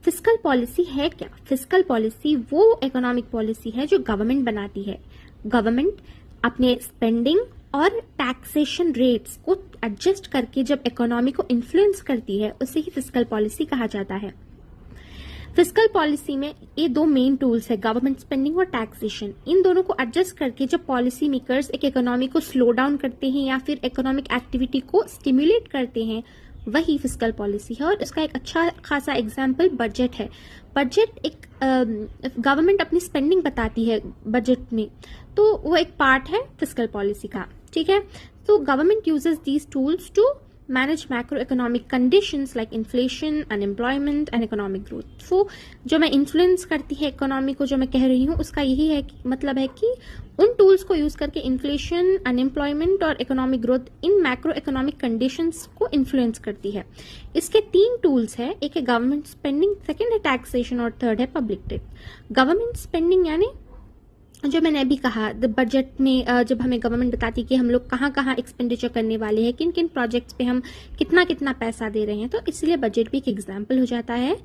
Fiscal policy है क्या? Fiscal policy वो इकोनॉमिक पॉलिसी है जो गवर्नमेंट बनाती है। गवर्नमेंट अपने स्पेंडिंग और टैक्सेशन रेट्स को एडजस्ट करके जब इकोनॉमी को इन्फ्लुएंस करती है, उसे ही फिस्कल पॉलिसी कहा जाता है। फिस्कल पॉलिसी में ये दो मेन टूल्स है, गवर्नमेंट स्पेंडिंग और टैक्सेशन। इन दोनों को एडजस्ट करके जब पॉलिसी मेकर्स एक इकोनॉमी को स्लो डाउन करते हैं या फिर इकोनॉमिक एक्टिविटी को स्टिमुलेट करते हैं, वही फिस्कल पॉलिसी है। और इसका एक अच्छा खासा एग्जाम्पल बजट है। बजट एक गवर्नमेंट अपनी स्पेंडिंग बताती है बजट में, तो वो एक पार्ट है फिस्कल पॉलिसी का। ठीक है, तो government uses these tools to manage macro economic conditions like inflation, unemployment and economic growth. So जो मैं इन्फ्लुएंस करती है इकोनॉमी को, जो मैं कह रही हूँ, उसका यही है कि मतलब है कि उन टूल्स को यूज करके इन्फ्लेशन, अनएम्प्लॉयमेंट और economic growth in macro economic conditions को इन्फ्लुएंस करती है। इसके 3 टूल्स है, एक है गवर्नमेंट स्पेंडिंग, सेकेंड है टैक्सेशन और थर्ड है पब्लिक डेट। गवर्नमेंट स्पेंडिंग यानी जो मैंने अभी कहा, बजट में जब हमें गवर्नमेंट बताती है कि हम लोग कहाँ कहाँ एक्सपेंडिचर करने वाले हैं, किन किन प्रोजेक्ट्स पे हम कितना कितना पैसा दे रहे हैं, तो इसलिए बजट भी एक एग्जाम्पल हो जाता है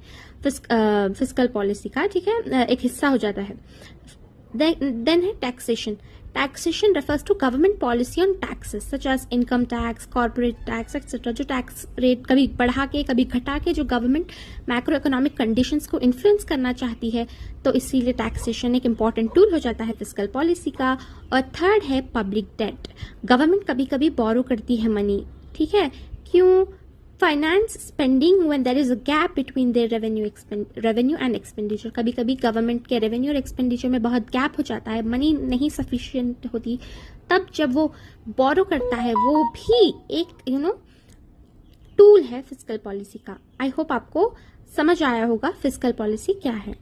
फिस्कल पॉलिसी का। ठीक है, एक हिस्सा हो जाता है। देन है taxation. Taxation refers to government policy on taxes such as income tax, corporate tax, etc. जो टैक्स रेट कभी बढ़ा के कभी घटा के जो गवर्नमेंट मैक्रो इकोनॉमिक कंडीशंस को इन्फ्लुएंस करना चाहती है, तो इसीलिए टैक्सेशन एक इंपॉर्टेंट टूल हो जाता है फिस्कल पॉलिसी का। और थर्ड है पब्लिक डेट। गवर्नमेंट कभी कभी बोरो करती है मनी, ठीक है, क्यों? Finance spending when there is a gap between their revenue and expenditure. कभी कभी गवर्नमेंट के रेवेन्यू और एक्सपेंडिचर में बहुत गैप हो जाता है, मनी नहीं सफिशिएंट होती, तब जब वो बोरो करता है, वो भी एक टूल है फिस्कल पॉलिसी का। आई होप आपको समझ आया होगा फिस्कल पॉलिसी क्या है।